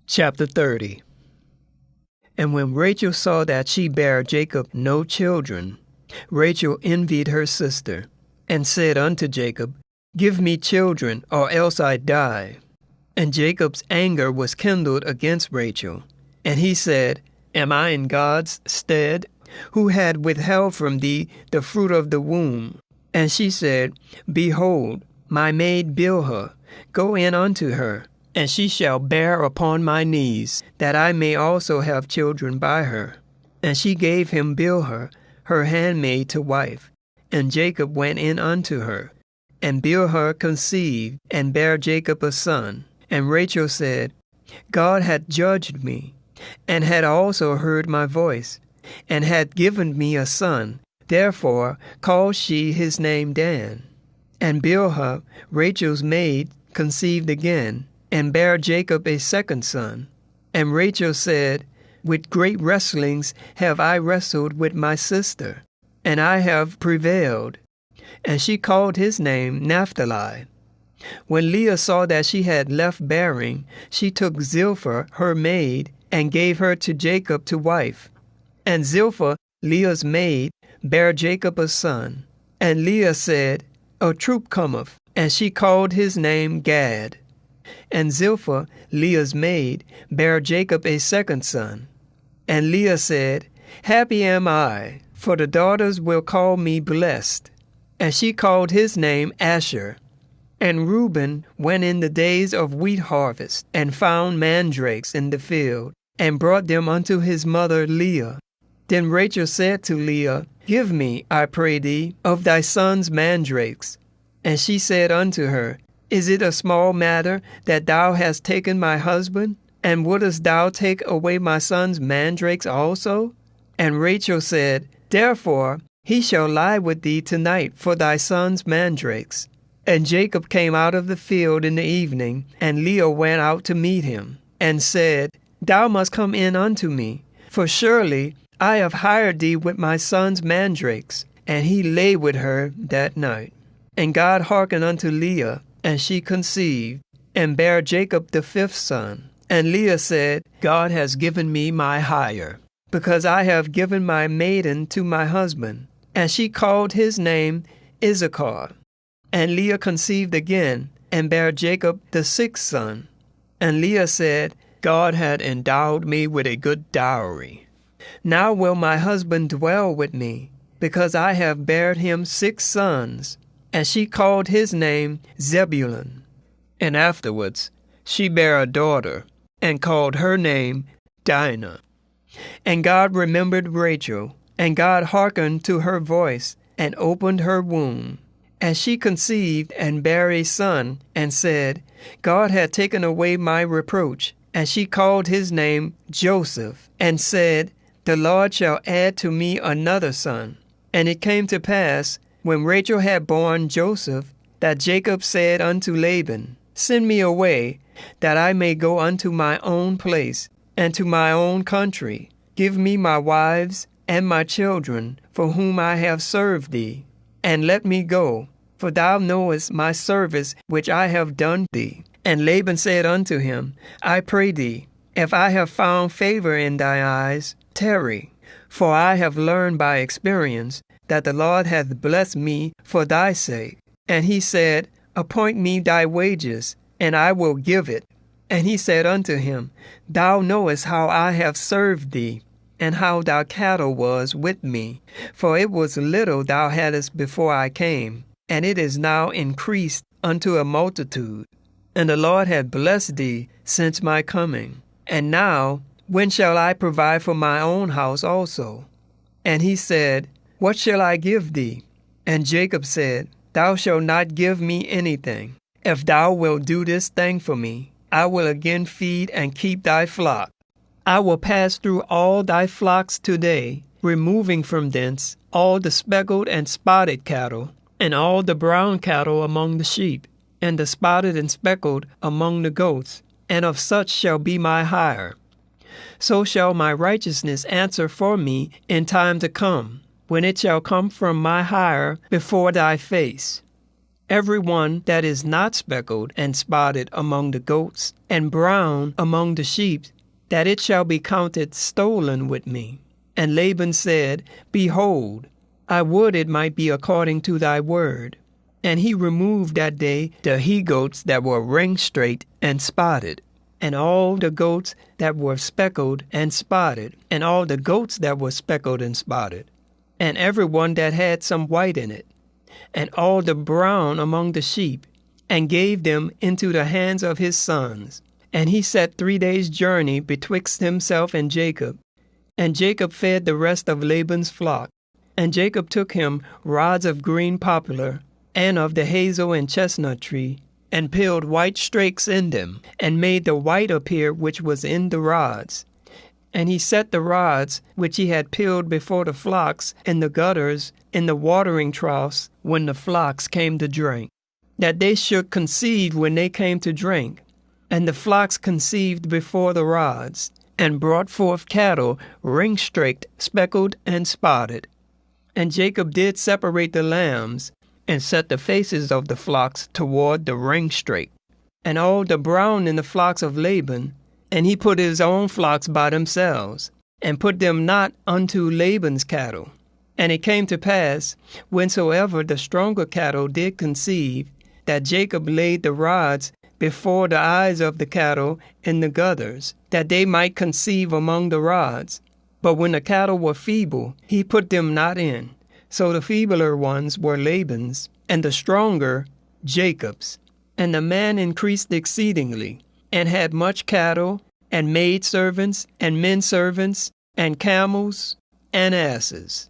Chapter 30. And when Rachel saw that she bare Jacob no children, Rachel envied her sister, and said unto Jacob, Give me children, or else I die. And Jacob's anger was kindled against Rachel. And he said, Am I in God's stead, who had withheld from thee the fruit of the womb? And she said, Behold, my maid Bilhah, go in unto her, and she shall bear upon my knees, that I may also have children by her. And she gave him Bilhah, her handmaid, to wife. And Jacob went in unto her. And Bilhah conceived, and bare Jacob a son. And Rachel said, God hath judged me, and had also heard my voice, and had given me a son. Therefore called she his name Dan. And Bilhah, Rachel's maid, conceived again, and bare Jacob a second son. And Rachel said, With great wrestlings have I wrestled with my sister, and I have prevailed. And she called his name Naphtali. When Leah saw that she had left bearing, she took Zilpah, her maid, and gave her to Jacob to wife. And Zilpah, Leah's maid, bare Jacob a son. And Leah said, A troop cometh. And she called his name Gad. And Zilpah, Leah's maid, bare Jacob a second son. And Leah said, Happy am I, for the daughters will call me blessed. And she called his name Asher. And Reuben went in the days of wheat harvest, and found mandrakes in the field, and brought them unto his mother Leah. Then Rachel said to Leah, Give me, I pray thee, of thy son's mandrakes. And she said unto her, Is it a small matter that thou hast taken my husband? And wouldest thou take away my son's mandrakes also? And Rachel said, Therefore he shall lie with thee tonight for thy son's mandrakes. And Jacob came out of the field in the evening, and Leah went out to meet him, and said, Thou must come in unto me, for surely I have hired thee with my son's mandrakes. And he lay with her that night. And God hearkened unto Leah, and she conceived, and bare Jacob the fifth son. And Leah said, God has given me my hire, because I have given my maiden to my husband. And she called his name Issachar. And Leah conceived again, and bare Jacob the sixth son. And Leah said, God had endowed me with a good dowry. Now will my husband dwell with me, because I have bared him 6 sons. And she called his name Zebulun. And afterwards she bare a daughter, and called her name Dinah. And God remembered Rachel, and God hearkened to her voice, and opened her womb. And she conceived, and bare a son, and said, God had taken away my reproach. And she called his name Joseph, and said, The Lord shall add to me another son. And it came to pass, when Rachel had born Joseph, that Jacob said unto Laban, Send me away, that I may go unto my own place, and to my own country. Give me my wives and my children, for whom I have served thee, and let me go, for thou knowest my service which I have done thee. And Laban said unto him, I pray thee, if I have found favor in thy eyes, tarry, for I have learned by experience that the Lord hath blessed me for thy sake. And he said, Appoint me thy wages, and I will give it. And he said unto him, Thou knowest how I have served thee, and how thy cattle was with me. For it was little thou hadst before I came, and it is now increased unto a multitude. And the Lord hath blessed thee since my coming. And now, when shall I provide for my own house also? And he said, What shall I give thee? And Jacob said, Thou shalt not give me anything. If thou wilt do this thing for me, I will again feed and keep thy flock. I will pass through all thy flocks today, removing from thence all the speckled and spotted cattle, and all the brown cattle among the sheep, and the spotted and speckled among the goats, and of such shall be my hire. So shall my righteousness answer for me in time to come, when it shall come from my hire before thy face. every one that is not speckled and spotted among the goats, and brown among the sheep, that it shall be counted stolen with me. And Laban said, Behold, I would it might be according to thy word. And he removed that day the he-goats that were ring-straight and spotted, and all the goats that were speckled and spotted, and all the goats that were speckled and spotted, and every one that had some white in it, and all the brown among the sheep, and gave them into the hands of his sons. And he set 3 days' journey betwixt himself and Jacob. And Jacob fed the rest of Laban's flock. And Jacob took him rods of green poplar, and of the hazel and chestnut tree, and peeled white strakes in them, and made the white appear which was in the rods. And he set the rods which he had peeled before the flocks in the gutters in the watering troughs when the flocks came to drink, that they should conceive when they came to drink. And the flocks conceived before the rods, and brought forth cattle ring-straked, speckled, and spotted. And Jacob did separate the lambs, and set the faces of the flocks toward the ring-straight, and all the brown in the flocks of Laban. And he put his own flocks by themselves, and put them not unto Laban's cattle. And it came to pass, whensoever the stronger cattle did conceive, that Jacob laid the rods before the eyes of the cattle in the gutters, that they might conceive among the rods. But when the cattle were feeble, he put them not in. So the feebler ones were Laban's, and the stronger Jacob's. And the man increased exceedingly, and had much cattle, and maidservants, and men servants, and camels, and asses.